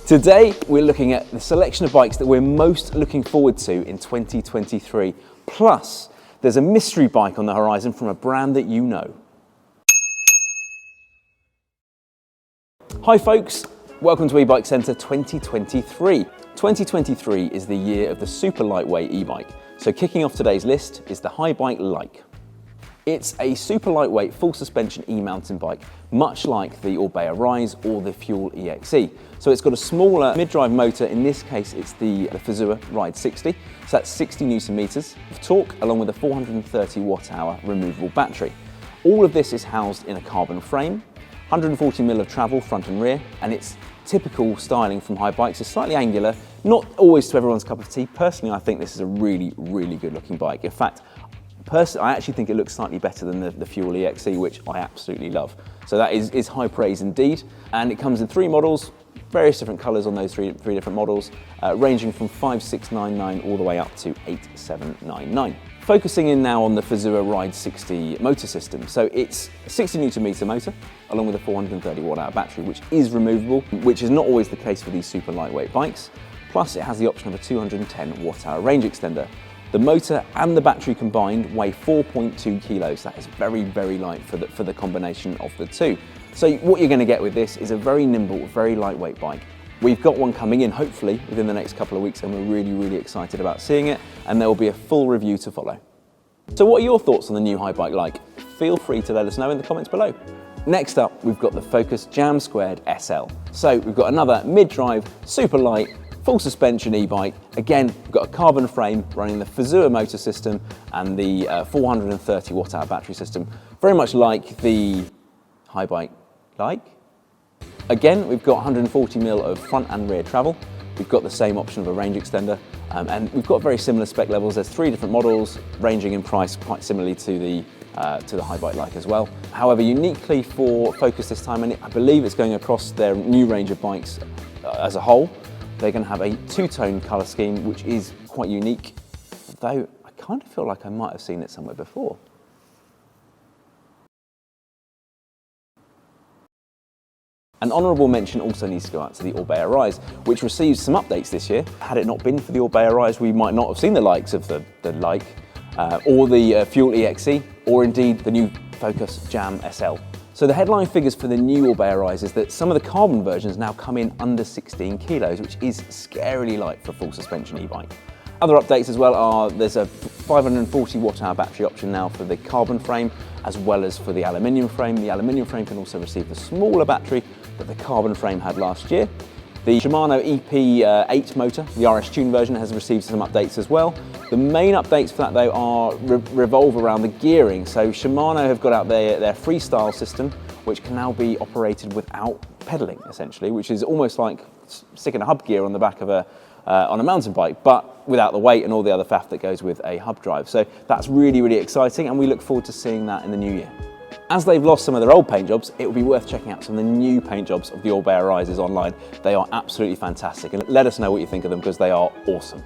Today, we're looking at the selection of bikes that we're most looking forward to in 2023. Plus, there's a mystery bike on the horizon from a brand that you know. Hi folks, welcome to ebike-centre 2023. 2023 is the year of the super lightweight e-bike. So kicking off today's list is the Haibike Lyke. It's a super lightweight full suspension e-mountain bike, much like the Orbea Rise or the Fuel EXE. So it's got a smaller mid-drive motor. In this case, it's the Favouring Ride 60. So that's 60 Newton meters of torque, along with a 430 watt-hour removable battery. All of this is housed in a carbon frame, 140mm of travel front and rear, and its typical styling from Haibikes is slightly angular, not always to everyone's cup of tea. Personally, I think this is a really, really good looking bike. In fact, I actually think it looks slightly better than the Fuel EXE, which I absolutely love. So that is high praise indeed. And it comes in 3 models, various different colours on those three different models, ranging from 5699 all the way up to 8799. Focusing in now on the Favouring Ride 60 motor system. So it's a 60 Newton meter motor, along with a 430 watt-hour battery, which is removable, which is not always the case for these super lightweight bikes. Plus, it has the option of a 210 watt-hour range extender. The motor and the battery combined weigh 4.2 kilos. That is very, very light for the combination of the two. So what you're going to get with this is a very nimble, very lightweight bike. We've got one coming in, hopefully, within the next couple of weeks, and we're really, really excited about seeing it, and there will be a full review to follow. So what are your thoughts on the new Haibike Lyke? Feel free to let us know in the comments below. Next up, we've got the Focus Jam2 SL. So we've got another mid-drive, super light, full suspension e-bike. Again, we've got a carbon frame running the Favouring motor system and the 430 watt-hour battery system, very much like the Haibike Lyke. Again, we've got 140mm of front and rear travel. We've got the same option of a range extender, and we've got very similar spec levels. There's 3 different models, ranging in price quite similarly to the Haibike Lyke as well. However, uniquely for Focus this time, and I believe it's going across their new range of bikes as a whole, they're going to have a 2-tone colour scheme, which is quite unique, though I kind of feel like I might have seen it somewhere before. An honourable mention also needs to go out to the Orbea Rise, which received some updates this year. Had it not been for the Orbea Rise, we might not have seen the likes of the Lyke, or the Fuel EXE, or indeed the new Focus Jam SL. So the headline figures for the new Orbea Rise is that some of the carbon versions now come in under 16 kilos, which is scarily light for a full suspension e-bike. Other updates as well are there's a 540 watt-hour battery option now for the carbon frame, as well as for the aluminium frame. The aluminium frame can also receive the smaller battery that the carbon frame had last year. The Shimano EP8 motor, the RS Tune version, has received some updates as well. The main updates for that though are revolve around the gearing. So Shimano have got out their freestyle system, which can now be operated without pedaling essentially, which is almost like sticking a hub gear on the back of on a mountain bike, but without the weight and all the other faff that goes with a hub drive. So that's really, really exciting, and we look forward to seeing that in the new year. As they've lost some of their old paint jobs, it will be worth checking out some of the new paint jobs of the Orbea Rises online. They are absolutely fantastic, and let us know what you think of them, because they are awesome.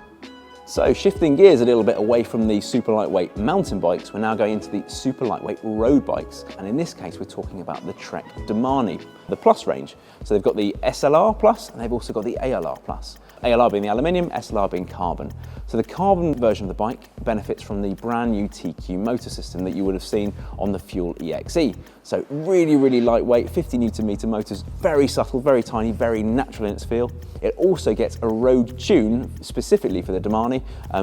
So shifting gears a little bit away from the super lightweight mountain bikes, we're now going into the super lightweight road bikes. And in this case, we're talking about the Trek Domane, the Plus range. So they've got the SLR Plus, and they've also got the ALR Plus. ALR being the aluminium, SLR being carbon. So the carbon version of the bike benefits from the brand new TQ motor system that you would have seen on the Fuel EXE. So really, really lightweight, 50 Newton meter motors, very subtle, very tiny, very natural in its feel. It also gets a road tune specifically for the Domane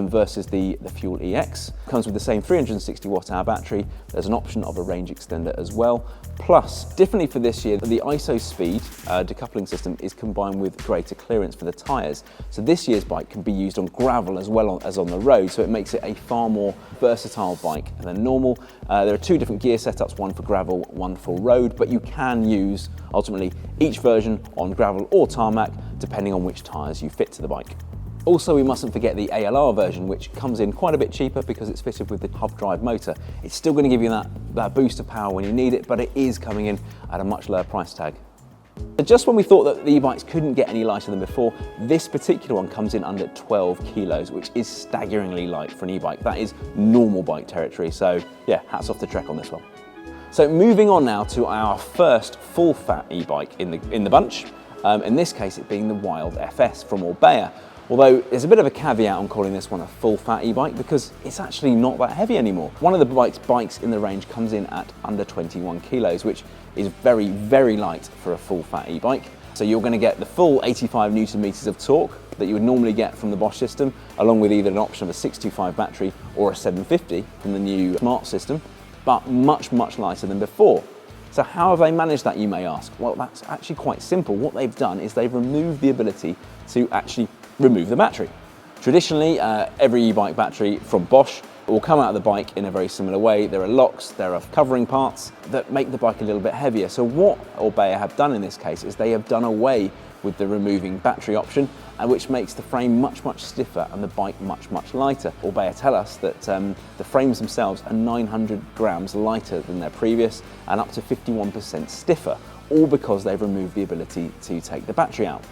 versus the Fuel EX. Comes with the same 360 watt-hour battery. There's an option of a range extender as well. Plus, differently for this year, the ISO speed decoupling system is combined with greater clearance for the tyres. So this year's bike can be used on gravel as well as on the road, so it makes it a far more versatile bike than normal. There are 2 different gear setups, one for gravel, one for road, but you can use ultimately each version on gravel or tarmac, depending on which tyres you fit to the bike. Also, we mustn't forget the ALR version, which comes in quite a bit cheaper because it's fitted with the hub drive motor. It's still going to give you that boost of power when you need it, but it is coming in at a much lower price tag. Just when we thought that the e-bikes couldn't get any lighter than before, this particular one comes in under 12 kilos, which is staggeringly light for an e-bike. That is normal bike territory, so yeah, hats off to Trek on this one. So moving on now to our first full fat e-bike in the bunch, in this case it being the Wild FS from Orbea. Although there's a bit of a caveat on calling this one a full fat e-bike because it's actually not that heavy anymore. One of the bikes in the range comes in at under 21 kilos, which is very, very light for a full fat e-bike. So you're going to get the full 85 Newton meters of torque that you would normally get from the Bosch system, along with either an option of a 625 battery or a 750 from the new Smart system, but much, much lighter than before. So how have they managed that, you may ask? Well, that's actually quite simple. What they've done is they've removed the ability to actually remove the battery. Traditionally, every e-bike battery from Bosch will come out of the bike in a very similar way. There are locks, there are covering parts that make the bike a little bit heavier. So what Orbea have done in this case is they have done away with the removing battery option, which makes the frame much, much stiffer and the bike much, much lighter. Orbea tell us that the frames themselves are 900 grams lighter than their previous and up to 51% stiffer, all because they've removed the ability to take the battery out.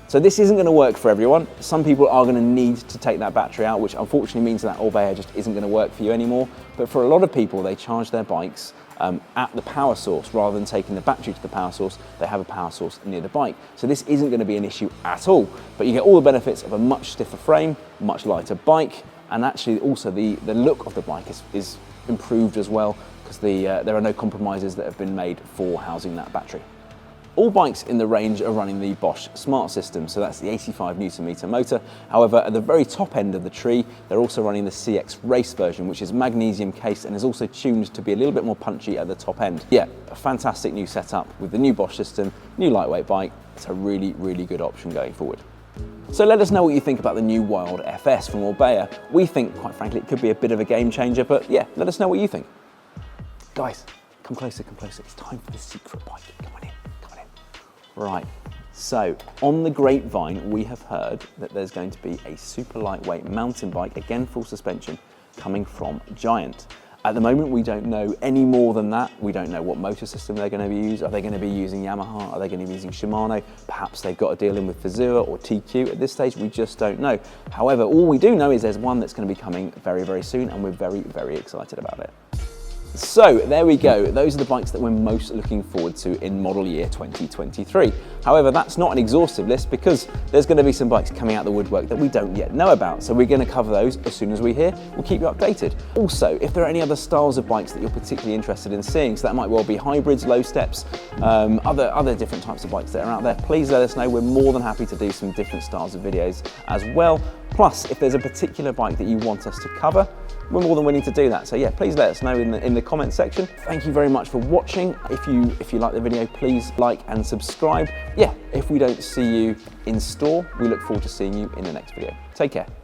So this isn't going to work for everyone. Some people are going to need to take that battery out, which unfortunately means that Orbea just isn't going to work for you anymore. But for a lot of people, they charge their bikes at the power source. Rather than taking the battery to the power source, they have a power source near the bike. So this isn't going to be an issue at all. But you get all the benefits of a much stiffer frame, much lighter bike, and actually also the look of the bike is improved as well, because there are no compromises that have been made for housing that battery. All bikes in the range are running the Bosch Smart system, so that's the 85 Newton meter motor. However, at the very top end of the tree, they're also running the CX Race version, which is magnesium cased and is also tuned to be a little bit more punchy at the top end. Yeah, a fantastic new setup with the new Bosch system, new lightweight bike. It's a really, really good option going forward. So let us know what you think about the new Wild FS from Orbea. We think, quite frankly, it could be a bit of a game changer, but yeah, let us know what you think. Guys, come closer, come closer. It's time for the secret bike. Come on in. Right, so on the grapevine, we have heard that there's going to be a super lightweight mountain bike, again full suspension, coming from Giant. At the moment, we don't know any more than that. We don't know what motor system they're going to use. Are they going to be using Yamaha? Are they going to be using Shimano? Perhaps they've got a deal in with Fazua or TQ. At this stage, we just don't know. However, all we do know is there's one that's going to be coming very, very soon, and we're very, very excited about it. So there we go, those are the bikes that we're most looking forward to in model year 2023. However, that's not an exhaustive list because there's going to be some bikes coming out the woodwork that we don't yet know about. So we're going to cover those as soon as we hear. We'll keep you updated. Also, if there are any other styles of bikes that you're particularly interested in seeing, so that might well be hybrids, low steps, other different types of bikes that are out there, please let us know. We're more than happy to do some different styles of videos as well. Plus, if there's a particular bike that you want us to cover, we're more than willing to do that. So yeah, please let us know in the comment section. Thank you very much for watching. If you like the video, please like and subscribe. Yeah, if we don't see you in store, we look forward to seeing you in the next video. Take care.